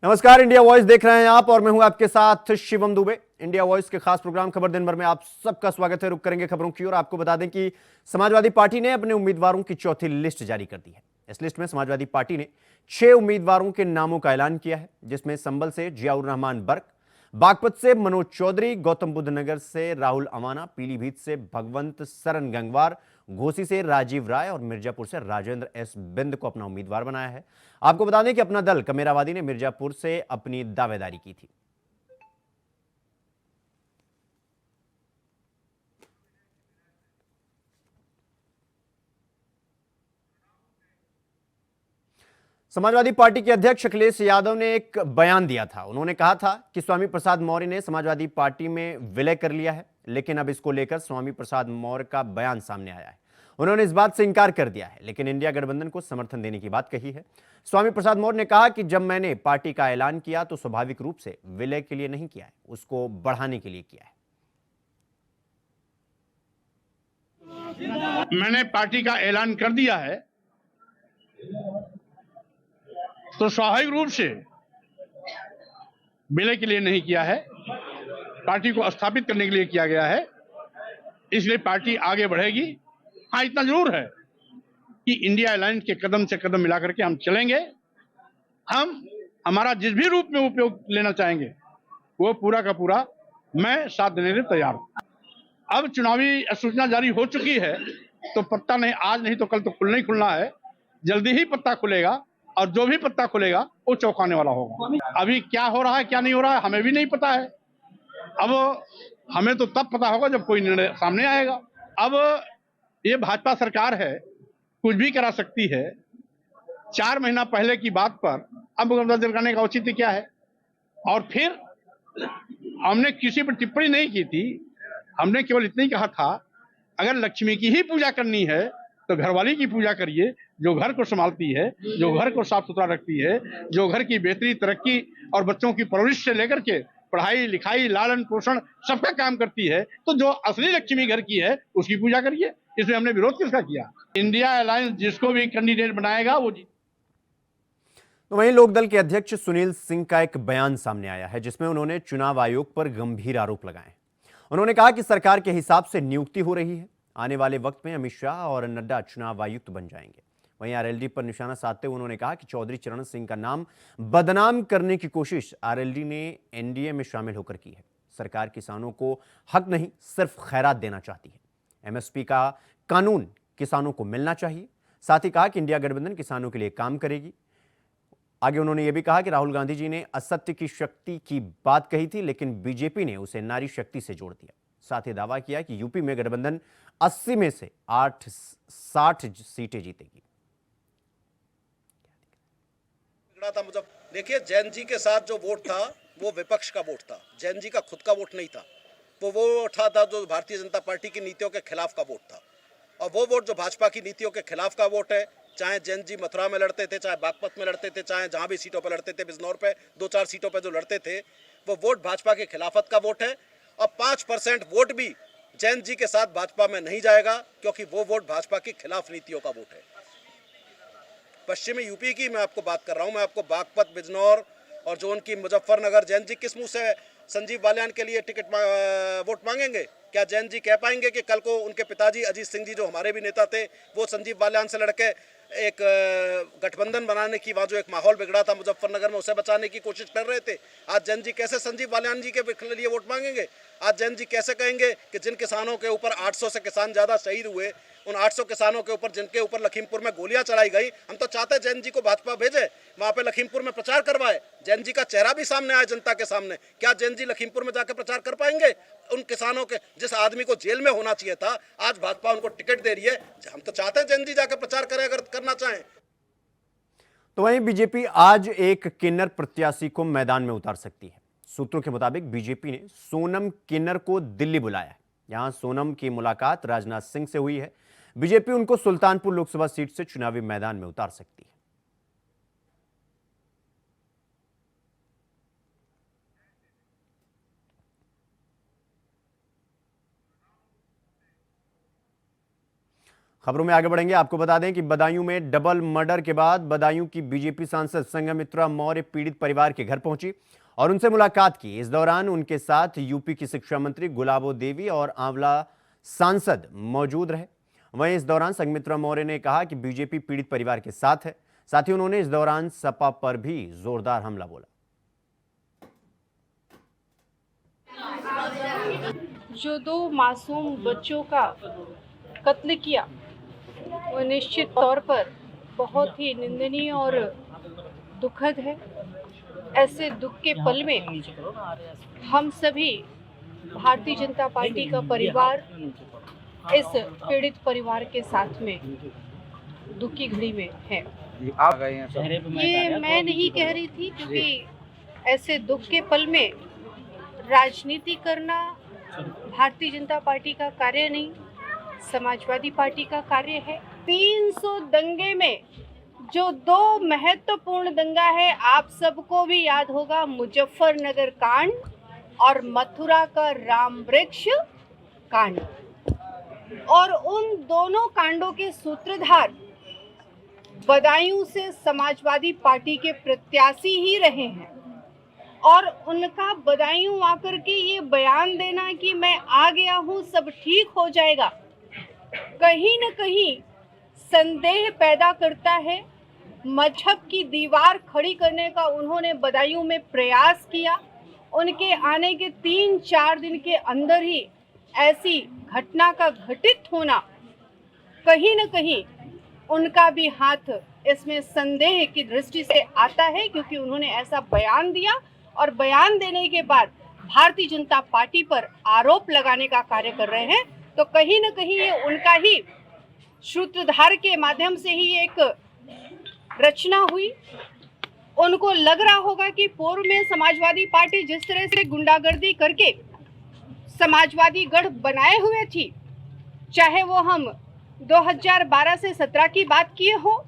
नमस्कार, India voice देख रहे हैं आप और मैं हूं आपके साथ शिवम दुबे। इंडिया वॉइस के खास प्रोग्राम खबर दिन भर में आप सबका स्वागत है। रुक करेंगे खबरों की और आपको बता दें कि समाजवादी पार्टी ने अपने उम्मीदवारों की चौथी लिस्ट जारी कर दी है। इस लिस्ट में समाजवादी पार्टी ने 6 उम्मीदवारों के नामों का ऐलान किया है, जिसमें संभल से जियाउर रहमान बर्क, बागपत से मनोज चौधरी, गौतम बुद्ध नगर से राहुल अवाना, पीलीभीत से भगवंत सरन गंगवार, घोसी से राजीव राय और मिर्जापुर से राजेंद्र एस बिंद को अपना उम्मीदवार बनाया है। आपको बता दें कि अपना दल कमेरावादी ने मिर्जापुर से अपनी दावेदारी की थी। समाजवादी पार्टी के अध्यक्ष अखिलेश यादव ने एक बयान दिया था। उन्होंने कहा था कि स्वामी प्रसाद मौर्य ने समाजवादी पार्टी में विलय कर लिया है, लेकिन अब इसको लेकर स्वामी प्रसाद मौर्य का बयान सामने आया है। उन्होंने इस बात से इंकार कर दिया है, लेकिन इंडिया गठबंधन को समर्थन देने की बात कही है। स्वामी प्रसाद मौर्य ने कहा कि जब मैंने पार्टी का ऐलान किया तो स्वाभाविक रूप से विलय के लिए नहीं किया है, उसको बढ़ाने के लिए किया है। मैंने पार्टी का ऐलान कर दिया है तो स्वाभाविक रूप से विलय के लिए नहीं किया है, पार्टी को स्थापित करने के लिए किया गया है। इसलिए पार्टी आगे बढ़ेगी। हाँ, इतना जरूर है कि इंडिया अलायंस के कदम से कदम मिलाकर के हम चलेंगे। हम हमारा जिस भी रूप में उपयोग लेना चाहेंगे वो पूरा का पूरा मैं साथ देने के लिए तैयार हूं। अब चुनावी अधिसूचना जारी हो चुकी है तो पत्ता नहीं, आज नहीं तो कल तो खुलना ही खुलना है। जल्दी ही पत्ता खुलेगा और जो भी पत्ता खुलेगा वो चौंकाने वाला होगा। अभी क्या हो रहा है क्या नहीं हो रहा है हमें भी नहीं पता है। अब हमें तो तब पता होगा जब कोई निर्णय सामने आएगा। अब ये भाजपा सरकार है, कुछ भी करा सकती है। 4 महीना पहले की बात पर अब मुकदमा दर्ज करने का औचित्य क्या है? और फिर हमने किसी पर टिप्पणी नहीं की थी, हमने केवल इतना ही कहा था अगर लक्ष्मी की ही पूजा करनी है तो घरवाली की पूजा करिए, जो घर को संभालती है, जो घर को साफ सुथरा रखती है, जो घर की बेहतरी तरक्की और बच्चों की परवरिश से लेकर के पढ़ाई लिखाई लालन पोषण सबका काम करती है, तो जो असली लक्ष्मी घर की है उसकी पूजा करिए। इसमें हमने विरोध किसका किया? इंडिया अलायंस जिसको भी कैंडिडेट बनाएगा वो जीत। तो वहीं लोकदल के अध्यक्ष सुनील सिंह का एक बयान सामने आया है, जिसमें उन्होंने चुनाव आयोग पर गंभीर आरोप लगाए। उन्होंने कहा कि सरकार के हिसाब से नियुक्ति हो रही है, आने वाले वक्त में अमित शाह और नड्डा चुनाव आयुक्त बन जाएंगे। वहीं आरएलडी पर निशाना साधते हुए उन्होंने कहा कि चौधरी चरण सिंह का नाम बदनाम करने की कोशिश आरएलडी ने एनडीए में शामिल होकर की है। सरकार किसानों को हक नहीं, सिर्फ खैरात देना चाहती है। एमएसपी का कानून किसानों को मिलना चाहिए। साथ ही कहा कि इंडिया गठबंधन किसानों के लिए काम करेगी। आगे उन्होंने यह भी कहा कि राहुल गांधी जी ने असत्य की शक्ति की बात कही थी, लेकिन बीजेपी ने उसे नारी शक्ति से जोड़ दिया। साथ ही दावा किया कि यूपी में गठबंधन 80 में से 60 सीटें जीतेगी। था मुझे देखिए, जैन जी के साथ जो वोट था वो विपक्ष का वोट था, जैन जी का खुद का वोट नहीं था। वो वोट था जो भारतीय जनता पार्टी की नीतियों के खिलाफ का वोट था, और वो वोट जो भाजपा की नीतियों के खिलाफ का वोट है, चाहे जैन जी मथुरा में लड़ते थे, चाहे बागपत में लड़ते थे, चाहे जहां भी सीटों पर लड़ते थे, बिजनौर पे 2-4 सीटों पर जो लड़ते थे, वो वोट भाजपा के खिलाफत का वोट है। और 5% वोट भी जैन जी के साथ भाजपा में नहीं जाएगा, क्योंकि वो वोट भाजपा के खिलाफ नीतियों का वोट है। पश्चिमी यूपी की मैं आपको बात कर रहा हूं, मैं आपको बागपत, बिजनौर और जो उनकी मुजफ्फरनगर, जैन जी किस मुंह से संजीव बालियान के लिए टिकट वोट मांगेंगे? क्या जैन जी कह पाएंगे कि कल को उनके पिताजी अजीत सिंह जी जो हमारे भी नेता थे, वो संजीव बालियान से लड़के एक गठबंधन बनाने की वहाँ जो एक माहौल बिगड़ा था मुजफ्फरनगर में, उसे बचाने की कोशिश कर रहे थे? आज जैन जी कैसे संजीव बालियान जी के लिए वोट मांगेंगे? आज जैन जी कैसे कहेंगे कि जिन किसानों के ऊपर 800 से किसान ज़्यादा शहीद हुए, उन 800 किसानों के ऊपर जिनके ऊपर लखीमपुर में गोलियां चलाई गई, हम तो चाहते हैं जैन जी को भाजपा भेजे, वहां पे लखीमपुर में प्रचार करवाए, जैन जी का चेहरा भी सामने आए जनता के सामने। क्या जैन जी लखीमपुर में जाकर प्रचार कर पाएंगे? उन किसानों के, जिस आदमी को जेल में होना चाहिए था, आज भाजपा उनको टिकट दे रही है। हम तो चाहते हैं जैन जी जाकर प्रचार करें अगर करना चाहें। तो वहीं बीजेपी आज एक किन्नर प्रत्याशी को मैदान में उतार सकती है। सूत्रों के मुताबिक बीजेपी ने सोनम किन्नर को दिल्ली बुलाया है। यहां सोनम की मुलाकात राजनाथ सिंह से हुई है। बीजेपी उनको सुल्तानपुर लोकसभा सीट से चुनावी मैदान में उतार सकती है। खबरों में आगे बढ़ेंगे। आपको बता दें कि बदायूं में डबल मर्डर के बाद बदायूं की बीजेपी सांसद संघमित्रा मौर्य पीड़ित परिवार के घर पहुंची और उनसे मुलाकात की। इस दौरान उनके साथ यूपी की शिक्षा मंत्री गुलाबो देवी और आंवला सांसद मौजूद रहे। वहीं इस दौरान संघमित्रा मौर्य ने कहा कि बीजेपी पीड़ित परिवार के साथ है। साथ ही उन्होंने इस दौरान सपा पर भी जोरदार हमला बोला। जो 2 मासूम बच्चों का कत्ल किया वो निश्चित तौर पर बहुत ही निंदनीय और दुखद है। ऐसे दुख के पल में हम सभी भारतीय जनता पार्टी का परिवार इस पीड़ित परिवार के साथ में दुख की घड़ी में है। ये मैं नहीं कह रही थी, क्योंकि ऐसे दुख के पल में राजनीति करना भारतीय जनता पार्टी का कार्य नहीं, समाजवादी पार्टी का कार्य है। 300 दंगे में जो 2 महत्वपूर्ण दंगा है, आप सबको भी याद होगा, मुजफ्फरनगर कांड और मथुरा का राम वृक्ष कांड। और उन दोनों कांडों के सूत्रधार बदायूं से समाजवादी पार्टी के प्रत्याशी ही रहे हैं। और उनका बदायूं आकर के ये बयान देना कि मैं आ गया हूँ, सब ठीक हो जाएगा, कहीं न कहीं संदेह पैदा करता है। मजहब की दीवार खड़ी करने का उन्होंने बदायूं में प्रयास किया। उनके आने के 3-4 दिन के अंदर ही ऐसी घटना का घटित होना, कहीं न कहीं उनका भी हाथ इसमें संदेह की दृष्टि से आता है, क्योंकि उन्होंने ऐसा बयान दिया और बयान देने के बाद भारतीय जनता पार्टी पर आरोप लगाने का कार्य कर रहे हैं। तो कहीं न कहीं ये उनका ही सूत्रधार के माध्यम से ही एक रचना हुई। उनको लग रहा होगा कि पूर्व में समाजवादी पार्टी जिस तरह से गुंडागर्दी करके समाजवादी गढ़ बनाए हुए थी, चाहे वो हम 2012 से 17 की बात किए हो,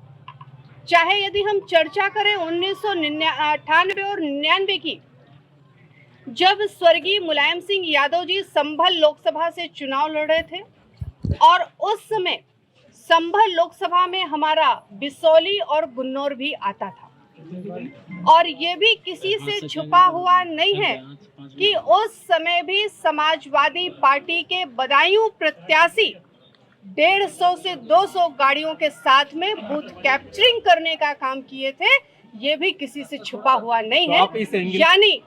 चाहे यदि हम चर्चा करें 1998 और 99 की, जब स्वर्गीय मुलायम सिंह यादव जी संभल लोकसभा से चुनाव लड़ रहे थे और उस समय संभल लोकसभा में हमारा बिसौली और गुन्नौर भी आता था। और ये भी किसी से छुपा हुआ नहीं है कि उस समय भी समाजवादी पार्टी के बदायूं प्रत्याशी 150 से 200 गाड़ियों के साथ में बूथ कैप्चरिंग करने का काम किए थे। ये भी किसी से छुपा हुआ नहीं है। यानी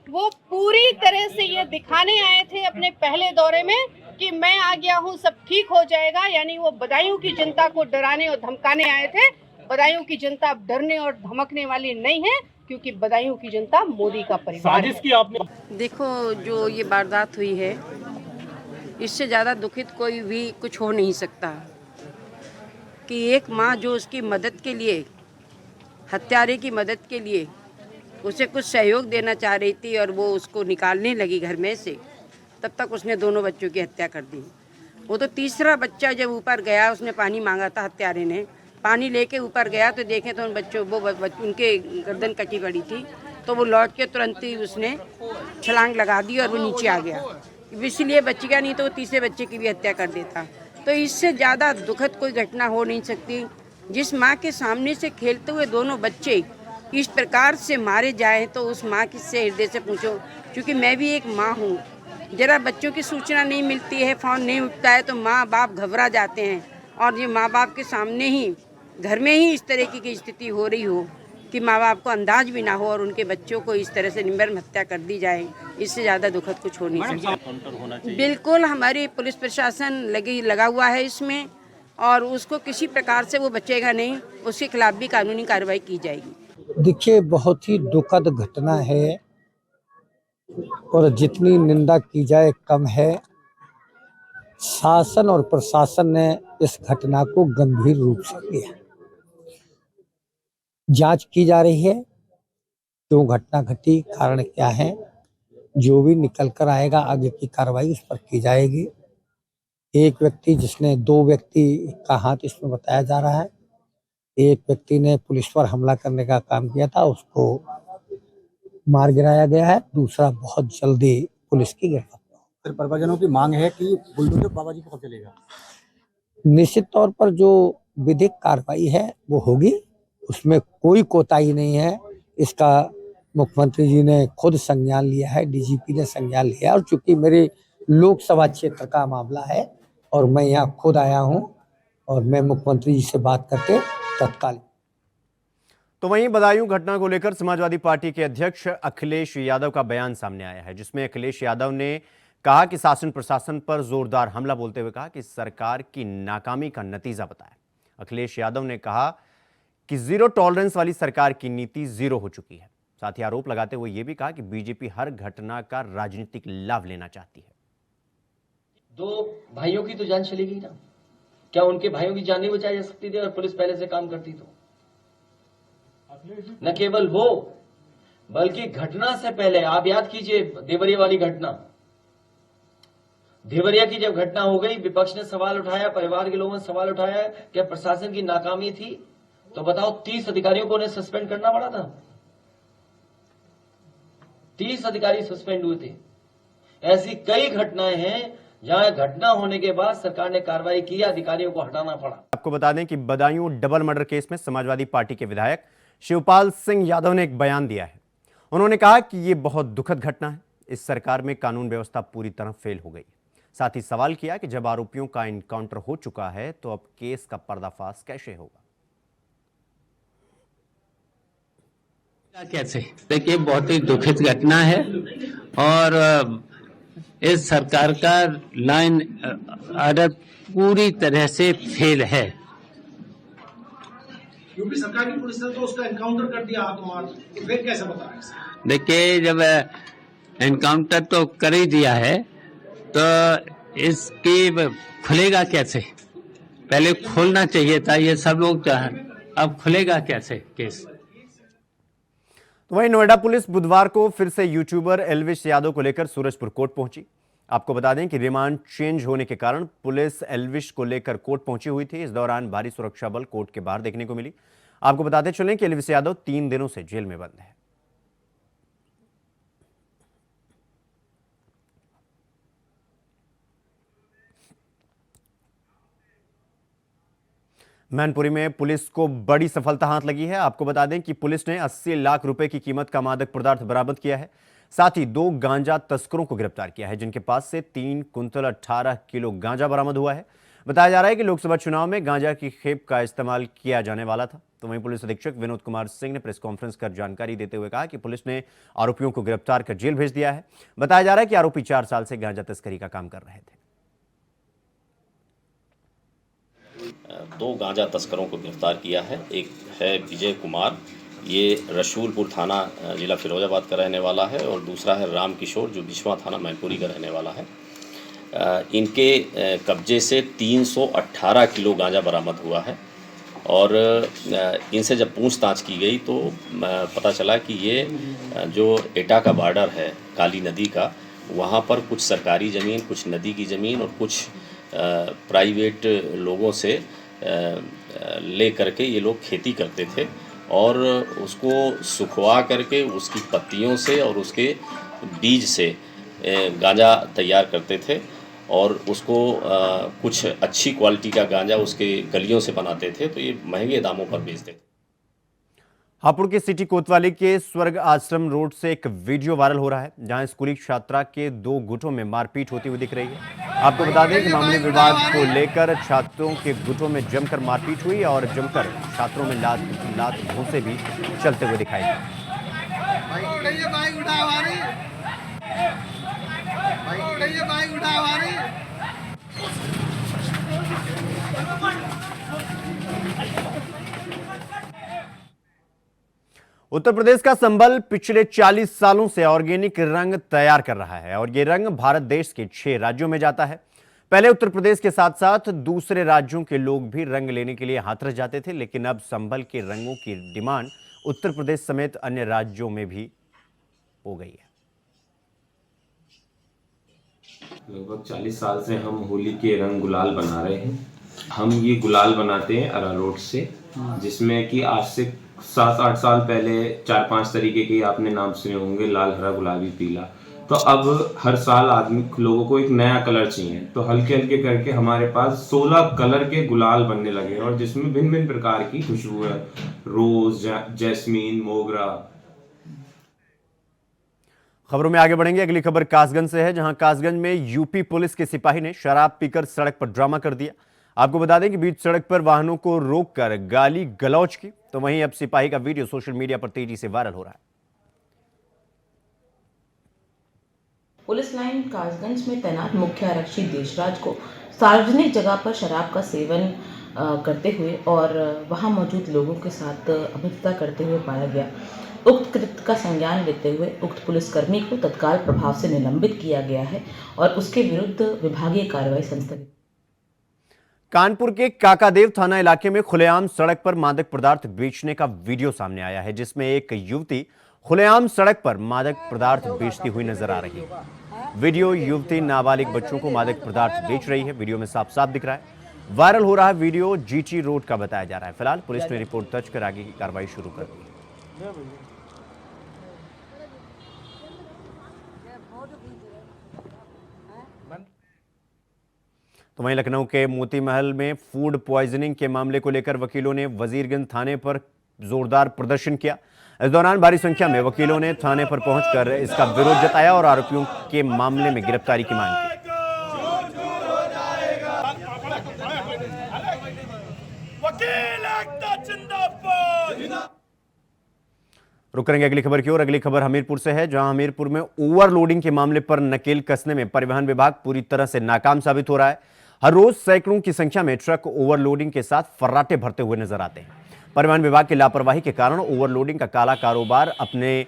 वो पूरी तरह से ये दिखाने आए थे अपने पहले दौरे में कि मैं आ गया हूँ, सब ठीक हो जाएगा। यानी वो बदायूं की जनता को डराने और धमकाने आए थे। बदायूं की जनता डरने और धमकने वाली नहीं है, क्योंकि बदायूं की जनता मोदी का परिवार है। देखो, जो ये वारदात हुई है, इससे ज़्यादा दुखित कोई भी कुछ हो नहीं सकता कि एक माँ जो उसकी मदद के लिए, हत्यारे की मदद के लिए उसे कुछ सहयोग देना चाह रही थी और वो उसको निकालने लगी घर में से, तब तक उसने दोनों बच्चों की हत्या कर दी। वो तो तीसरा बच्चा जब ऊपर गया, उसने पानी मांगा था, हत्यारे ने पानी लेके ऊपर गया तो देखे तो उन बच्चों उनके गर्दन कटी पड़ी थी, तो वो लौट के तुरंत ही उसने छलांग लगा दी और वो नीचे आ गया। इसलिए बचेगा, नहीं तो वो तीसरे बच्चे की भी हत्या कर देता। तो इससे ज़्यादा दुखद कोई घटना हो नहीं सकती। जिस माँ के सामने से खेलते हुए दोनों बच्चे इस प्रकार से मारे जाए तो उस माँ की से हृदय से पूछो, क्योंकि मैं भी एक माँ हूँ। जरा बच्चों की सूचना नहीं मिलती है, फ़ोन नहीं उठता है तो माँ बाप घबरा जाते हैं। और ये माँ बाप के सामने ही घर में ही इस तरह की स्थिति हो रही हो कि माँ बाप को अंदाज भी ना हो और उनके बच्चों को इस तरह से निर्मम हत्या कर दी जाए, इससे ज़्यादा दुखद कुछ हो नहीं सकता। बिल्कुल हमारी पुलिस प्रशासन लगा हुआ है इसमें, और उसको किसी प्रकार से वो बचेगा नहीं, उसके खिलाफ भी कानूनी कार्रवाई की जाएगी। देखिए, बहुत ही दुखद घटना है और जितनी निंदा की जाए कम है। शासन और प्रशासन ने इस घटना को गंभीर रूप से लिया। जांच की जा रही है, क्यों घटना घटी, कारण क्या है, जो भी निकल कर आएगा आगे की कार्रवाई उस पर की जाएगी। एक व्यक्ति जिसने 2 व्यक्ति का हाथ इसमें बताया जा रहा है, एक व्यक्ति ने पुलिस पर हमला करने का काम किया था, उसको मार गिराया गया है, दूसरा बहुत जल्दी पुलिस की गिरफ्तार। परिवारजनों की मांग है कि बुलडोजर बाबा जी को कब चलेगा? निश्चित तौर पर जो विधिक कार्रवाई है वो होगी, उसमें कोई कोताही नहीं है। इसका मुख्यमंत्री जी ने खुद संज्ञान लिया है, डीजीपी ने संज्ञान लिया है, और चूंकि मेरे लोकसभा क्षेत्र का मामला है और मैं यहाँ खुद आया हूँ और मैं मुख्यमंत्री जी से बात करके तत्काल। तो वहीं बदायूं घटना को लेकर समाजवादी पार्टी के अध्यक्ष अखिलेश यादव का बयान सामने आया है, जिसमें अखिलेश यादव ने कहा कि शासन प्रशासन पर जोरदार हमला बोलते हुए कहा कि सरकार की नाकामी का नतीजा बताया। अखिलेश यादव ने कहा कि जीरो टॉलरेंस वाली सरकार की नीति जीरो हो चुकी है। साथ ही आरोप लगाते हुए यह भी कहा कि बीजेपी हर घटना का राजनीतिक लाभ लेना चाहती है। दो भाइयों की तो जान चली गई ना, क्या उनके भाइयों की जान नहीं बचाई जा सकती थी अगर पुलिस पहले से काम करती तो? न केवल वो, बल्कि घटना से पहले आप याद कीजिए देवरिया वाली घटना। देवरिया की जब घटना हो गई, विपक्ष ने सवाल उठाया, परिवार के लोगों ने सवाल उठाया कि प्रशासन की नाकामी थी, तो बताओ 30 अधिकारियों को उन्हें सस्पेंड करना पड़ा था। 30 अधिकारी सस्पेंड हुए थे। ऐसी कई घटनाएं हैं जहां घटना होने के बाद सरकार ने कार्रवाई की, अधिकारियों को हटाना पड़ा। आपको बता दें कि बदायूं डबल मर्डर केस में समाजवादी पार्टी के विधायक शिवपाल सिंह यादव ने एक बयान दिया है। उन्होंने कहा कि यह बहुत दुखद घटना है, इस सरकार में कानून व्यवस्था पूरी तरह फेल हो गई। साथ ही सवाल किया कि जब आरोपियों का इनकाउंटर हो चुका है तो अब केस का पर्दाफाश कैसे होगा। कैसे? देखिए, बहुत ही दुखद घटना है और इस सरकार का लाइन ऑर्डर पूरी तरह से फेल है। यूपी सरकार की पुलिस ने तो उसका एनकाउंटर कर दिया आत्महत्या, तो फिर कैसे बता रहे हैं? देखिए, जब एनकाउंटर तो कर ही दिया है तो इसकी खुलेगा कैसे? पहले खोलना चाहिए था, ये सब लोग चाहें, अब खुलेगा कैसे केस? तो वहीं नोएडा पुलिस बुधवार को फिर से यूट्यूबर एल्विश यादव को लेकर सूरजपुर कोर्ट पहुंची। आपको बता दें कि रिमांड चेंज होने के कारण पुलिस एल्विश को लेकर कोर्ट पहुंची हुई थी। इस दौरान भारी सुरक्षा बल कोर्ट के बाहर देखने को मिली। आपको बताते चलें कि एल्विश यादव 3 दिनों से जेल में बंद है। मैनपुरी में पुलिस को बड़ी सफलता हाथ लगी है। आपको बता दें कि पुलिस ने 80 लाख रुपए की कीमत का मादक पदार्थ बरामद किया है। साथ ही 2 गांजा तस्करों को गिरफ्तार किया है, जिनके पास से 3 कुंतल 18 किलो गांजा बरामद हुआ है। बताया जा रहा है कि लोकसभा चुनाव में गांजा की खेप का इस्तेमाल किया जाने वाला था। तो वहीं पुलिस अधीक्षक विनोद कुमार सिंह ने प्रेस कॉन्फ्रेंस कर जानकारी देते हुए कहा कि पुलिस ने आरोपियों को गिरफ्तार कर जेल भेज दिया है। बताया जा रहा है कि आरोपी 4 साल से गांजा तस्करी का काम कर रहे थे। 2 गांजा तस्करों को गिरफ्तार किया है। एक है विजय कुमार, ये रसूलपुर थाना जिला फिरोजाबाद का रहने वाला है, और दूसरा है राम किशोर, जो बिछवा थाना मैनपुरी का रहने वाला है। इनके कब्जे से 318 किलो गांजा बरामद हुआ है, और इनसे जब पूछताछ की गई तो पता चला कि ये जो एटा का बॉर्डर है काली नदी का, वहाँ पर कुछ सरकारी ज़मीन, कुछ नदी की ज़मीन और कुछ प्राइवेट लोगों से ले करके ये लोग खेती करते थे, और उसको सुखवा करके उसकी पत्तियों से और उसके बीज से गांजा तैयार करते थे, और उसको कुछ अच्छी क्वालिटी का गांजा उसके कलियों से बनाते थे, तो ये महंगे दामों पर बेचते थे। हापुड़ के सिटी कोतवाली के स्वर्ग आश्रम रोड से एक वीडियो वायरल हो रहा है, जहां स्कूली छात्रा के 2 गुटों में मारपीट होती हुई दिख रही है। आपको बता दें कि मामूली विवाद को लेकर छात्रों के गुटों में जमकर मारपीट हुई और जमकर छात्रों में लात घूंसे भी चलते हुए दिखाई दिए। उत्तर प्रदेश का संभल पिछले 40 सालों से ऑर्गेनिक रंग तैयार कर रहा है, और ये रंग भारत देश के 6 राज्यों में जाता है। पहले उत्तर प्रदेश के साथ साथ दूसरे राज्यों के लोग भी रंग लेने के लिए हाथरस जाते थे, लेकिन अब संभल के रंगों की डिमांड उत्तर प्रदेश समेत अन्य राज्यों में भी हो गई है। लगभग 40 साल से हम होली के रंग गुलाल बना रहे हैं। हम ये गुलाल बनाते हैं अरारोट से, जिसमें कि आज से 7-8 साल पहले 4-5 तरीके के आपने नाम सुने होंगे, लाल, हरा, गुलाबी, पीला। तो अब हर साल लोगों को एक नया कलर चाहिए, तो हल्के हल्के करके हमारे पास 16 कलर के गुलाल बनने लगे और जिसमें भिन्न भिन्न प्रकार की खुशबू है, रोज, जैस्मीन, मोगरा। खबरों में आगे बढ़ेंगे। अगली खबर कासगंज से है, जहां कासगंज में यूपी पुलिस के सिपाही ने शराब पीकर सड़क पर ड्रामा कर दिया। आपको बता दें कि बीच सड़क पर वाहनों को रोककर गाली गलौज की, तो वहीं अब सिपाही का वीडियो सोशल मीडिया पर तेजी से वायरल हो रहा है। पुलिस लाइन कासगंज में तैनात मुख्य आरक्षी देशराज को सार्वजनिक जगह पर शराब का सेवन करते हुए और वहां मौजूद लोगों के साथ अभद्रता करते हुए पाया गया। उक्त कृत्य का संज्ञान लेते हुए उक्त पुलिसकर्मी को तत्काल प्रभाव से निलंबित किया गया है और उसके विरुद्ध विभागीय कार्रवाई संस्थगित। कानपुर के काकादेव थाना इलाके में खुलेआम सड़क पर मादक पदार्थ बेचने का वीडियो सामने आया है, जिसमें एक युवती खुलेआम सड़क पर मादक पदार्थ बेचती हुई नजर आ रही है। वीडियो युवती नाबालिग बच्चों को मादक पदार्थ बेच रही है, वीडियो में साफ साफ दिख रहा है। वायरल हो रहा वीडियो जीटी रोड का बताया जा रहा है। फिलहाल पुलिस ने रिपोर्ट दर्ज कर आगे की कार्रवाई शुरू कर दी है। तो वहीं लखनऊ के मोती महल में फूड पॉइजनिंग के मामले को लेकर वकीलों ने वजीरगंज थाने पर जोरदार प्रदर्शन किया। इस दौरान भारी संख्या में वकीलों ने थाने पर पहुंचकर इसका विरोध जताया और आरोपियों के मामले में गिरफ्तारी की मांग की। रुक करेंगे अगली खबर की ओर। अगली खबर हमीरपुर से है, जहां हमीरपुर में ओवरलोडिंग के मामले पर नकेल कसने में परिवहन विभाग पूरी तरह से नाकाम साबित हो रहा है। हर रोज सैकड़ों की संख्या में ट्रक ओवरलोडिंग के साथ फर्राटे भरते हुए नजर आते हैं। परिवहन विभाग की लापरवाही के कारण ओवरलोडिंग का काला कारोबार अपने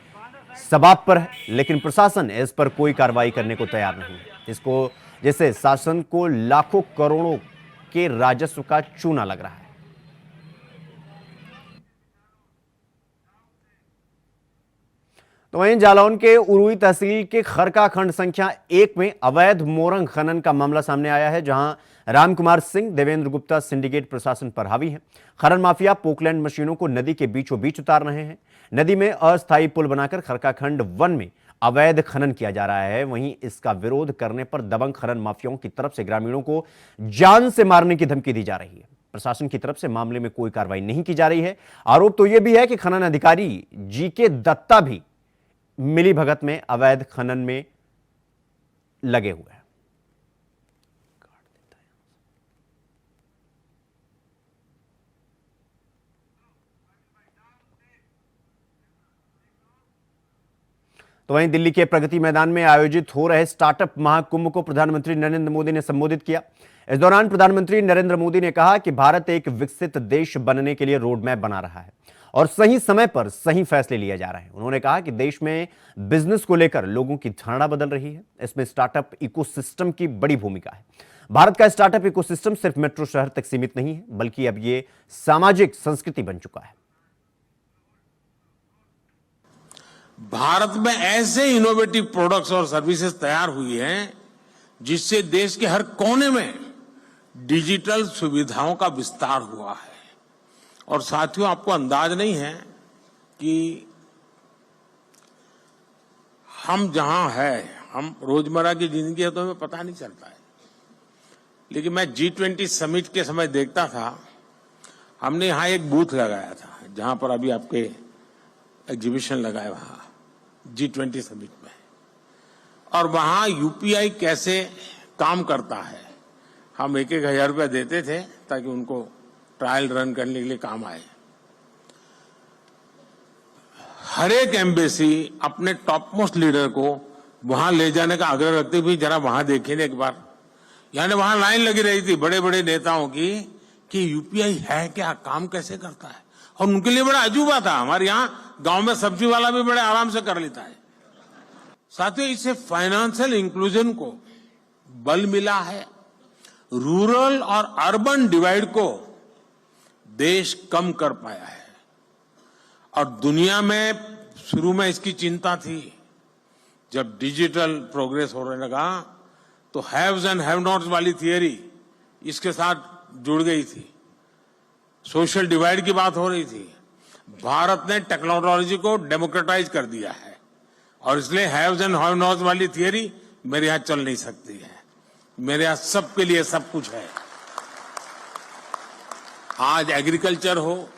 सबाब पर है, लेकिन प्रशासन इस पर कोई कार्रवाई करने को तैयार नहीं है, जिससे शासन को लाखों करोड़ों के राजस्व का चूना लग रहा है। तो वहीं जालौन के उरुई तहसील के खरका खंड संख्या 1 में अवैध मोरंग खनन का मामला सामने आया है, जहां रामकुमार सिंह, देवेंद्र गुप्ता सिंडिकेट प्रशासन पर हावी हैं। खनन माफिया पोकलैंड मशीनों को नदी के बीचों बीच उतार रहे हैं। नदी में अस्थायी पुल बनाकर खरका खंड 1 में अवैध खनन किया जा रहा है। वहीं इसका विरोध करने पर दबंग खनन माफियाओं की तरफ से ग्रामीणों को जान से मारने की धमकी दी जा रही है। प्रशासन की तरफ से मामले में कोई कार्रवाई नहीं की जा रही है। आरोप तो यह भी है कि खनन अधिकारी जीके दत्ता भी मिली भगत में अवैध खनन में लगे हुए हैं। तो वहीं दिल्ली के प्रगति मैदान में आयोजित हो रहे स्टार्टअप महाकुंभ को प्रधानमंत्री नरेंद्र मोदी ने संबोधित किया। इस दौरान प्रधानमंत्री नरेंद्र मोदी ने कहा कि भारत एक विकसित देश बनने के लिए रोड मैप बना रहा है और सही समय पर सही फैसले लिए जा रहे हैं। उन्होंने कहा कि देश में बिजनेस को लेकर लोगों की धारणा बदल रही है। इसमें स्टार्टअप इकोसिस्टम की बड़ी भूमिका है। भारत का स्टार्टअप इकोसिस्टम सिर्फ मेट्रो शहर तक सीमित नहीं है, बल्कि अब ये सामाजिक संस्कृति बन चुका है। भारत में ऐसे इनोवेटिव प्रोडक्ट्स और सर्विसेज तैयार हुई हैं जिससे देश के हर कोने में डिजिटल सुविधाओं का विस्तार हुआ है। और साथियों, आपको अंदाज नहीं है कि हम जहां हैं, हम रोजमर्रा की जिंदगी है तो हमें पता नहीं चलता है, लेकिन मैं G20 समिट के समय देखता था, हमने यहां एक बूथ लगाया था जहां पर अभी आपके एग्जीबिशन लगा है, वहां G20 समिट में, और वहां यूपीआई कैसे काम करता है, हम 1,000 रुपया देते थे ताकि उनको ट्रायल रन करने के लिए काम आए। हर एक एम्बेसी अपने टॉप मोस्ट लीडर को वहां ले जाने का आग्रह रखते हुए जरा वहां देखें एक बार, यानी वहां लाइन लगी रही थी बड़े बड़े नेताओं की कि यूपीआई है क्या, काम कैसे करता है, और उनके लिए बड़ा अजूबा था। हमारे यहाँ गांव में सब्जी वाला भी बड़े आराम से कर लेता है। साथियों, इससे फाइनेंशियल इंक्लूजन को बल मिला है। रूरल और अर्बन डिवाइड को देश कम कर पाया है। और दुनिया में शुरू में इसकी चिंता थी, जब डिजिटल प्रोग्रेस होने लगा तो हैव्स एंड हैव नॉट्स वाली थियरी इसके साथ जुड़ गई थी, सोशल डिवाइड की बात हो रही थी। भारत ने टेक्नोलॉजी को डेमोक्रेटाइज कर दिया है और इसलिए हैव्स एंड हैव नॉट्स वाली थियरी मेरे यहां चल नहीं सकती है। मेरे यहां सबके लिए सब कुछ है। आज एग्रीकल्चर हो,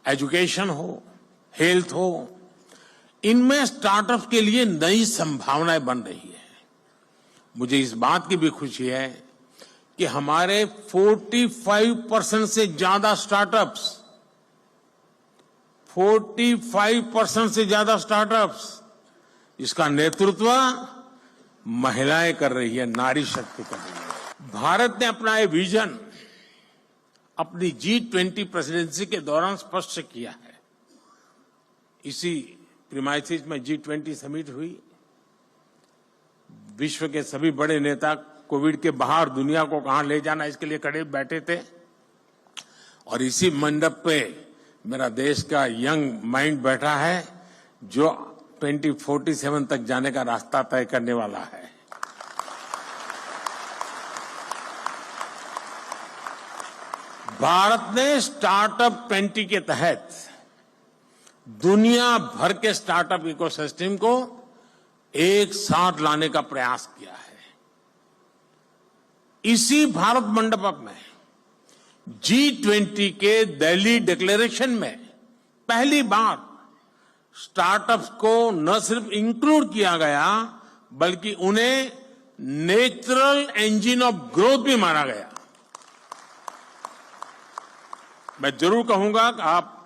एजुकेशन हो, हेल्थ हो, इनमें स्टार्टअप्स के लिए नई संभावनाएं बन रही है। मुझे इस बात की भी खुशी है कि हमारे 45% से ज्यादा स्टार्टअप्स 45% से ज्यादा स्टार्टअप्स इसका नेतृत्व महिलाएं कर रही है, नारी शक्ति कर रही है। भारत ने अपना ये विजन अपनी G20 प्रेसिडेंसी के दौरान स्पष्ट किया है। इसी प्रीमाइसिस में G20 समिट हुई। विश्व के सभी बड़े नेता कोविड के बाहर दुनिया को कहां ले जाना इसके लिए खड़े बैठे थे और इसी मंडप पे मेरा देश का यंग माइंड बैठा है जो 2047 तक जाने का रास्ता तय करने वाला है। भारत ने स्टार्टअप 20 के तहत दुनिया भर के स्टार्टअप इकोसिस्टम को एक साथ लाने का प्रयास किया है। इसी भारत मंडप में G20 के दिल्ली डिक्लेरेशन में पहली बार स्टार्टअप्स को न सिर्फ इंक्लूड किया गया बल्कि उन्हें नेचुरल इंजन ऑफ ग्रोथ भी माना गया। मैं जरूर कहूंगा कि आप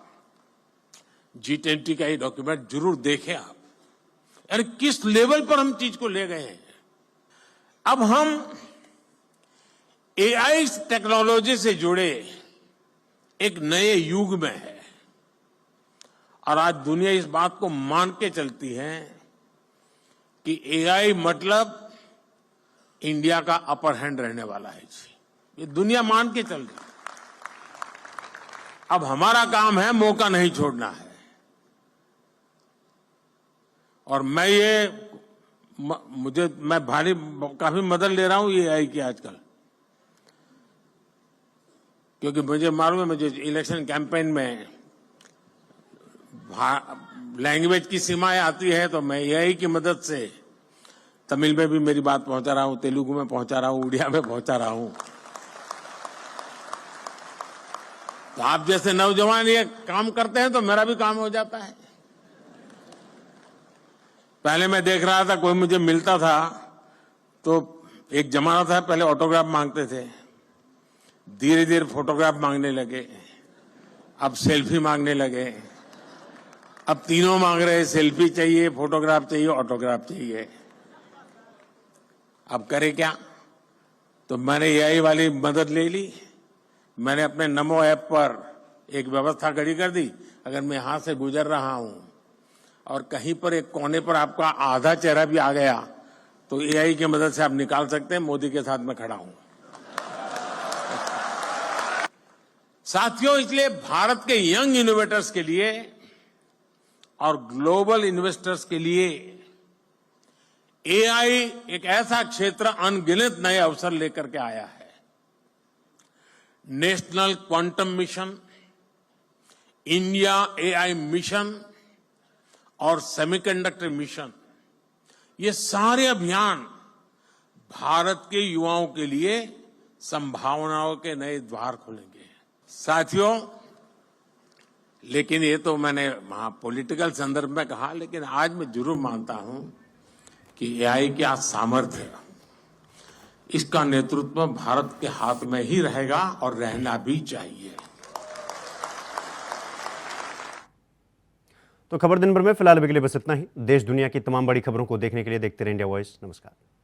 G20 का ये डॉक्यूमेंट जरूर देखें आप, यानी किस लेवल पर हम चीज को ले गए हैं। अब हम AI टेक्नोलॉजी से जुड़े एक नए युग में है और आज दुनिया इस बात को मान के चलती है कि AI मतलब इंडिया का अपर हैंड रहने वाला है जी। ये दुनिया मान के चल रही है। अब हमारा काम है मौका नहीं छोड़ना है। और मैं काफी मदद ले रहा हूं ये AI की आजकल, क्योंकि मुझे मालूम है मुझे इलेक्शन कैंपेन में लैंग्वेज की सीमाएं आती है तो मैं AI की मदद से तमिल में भी मेरी बात पहुंचा रहा हूं, तेलुगु में पहुंचा रहा हूं, उड़िया में पहुंचा रहा हूं। तो आप जैसे नौजवान ये काम करते हैं तो मेरा भी काम हो जाता है। पहले मैं देख रहा था कोई मुझे मिलता था तो एक जमाना था पहले ऑटोग्राफ मांगते थे, धीरे धीरे फोटोग्राफ मांगने लगे, अब सेल्फी मांगने लगे, अब तीनों मांग रहे, सेल्फी चाहिए, फोटोग्राफ चाहिए, ऑटोग्राफ चाहिए। अब करे क्या? तो मैंने AI वाली मदद ले ली। मैंने अपने नमो ऐप पर एक व्यवस्था खड़ी कर दी। अगर मैं यहां से गुजर रहा हूं और कहीं पर एक कोने पर आपका आधा चेहरा भी आ गया तो AI की मदद से आप निकाल सकते हैं मोदी के साथ मैं खड़ा हूं। साथियों, इसलिए भारत के यंग इनोवेटर्स के लिए और ग्लोबल इन्वेस्टर्स के लिए AI एक ऐसा क्षेत्र अनगिनत नए अवसर लेकर के आया है। National quantum mission, India AI mission और सेमीकंडक्टर मिशन, ये सारे अभियान भारत के युवाओं के लिए संभावनाओं के नए द्वार खोलेंगे। साथियों, लेकिन ये तो मैंने वहां पॉलिटिकल संदर्भ में कहा, लेकिन आज मैं जरूर मानता हूं कि AI क्या सामर्थ्य है, इसका नेतृत्व भारत के हाथ में ही रहेगा और रहना भी चाहिए। तो खबर दिन भर में फिलहाल अभी के लिए बस इतना ही। देश दुनिया की तमाम बड़ी खबरों को देखने के लिए देखते रहिए इंडिया वॉइस। नमस्कार।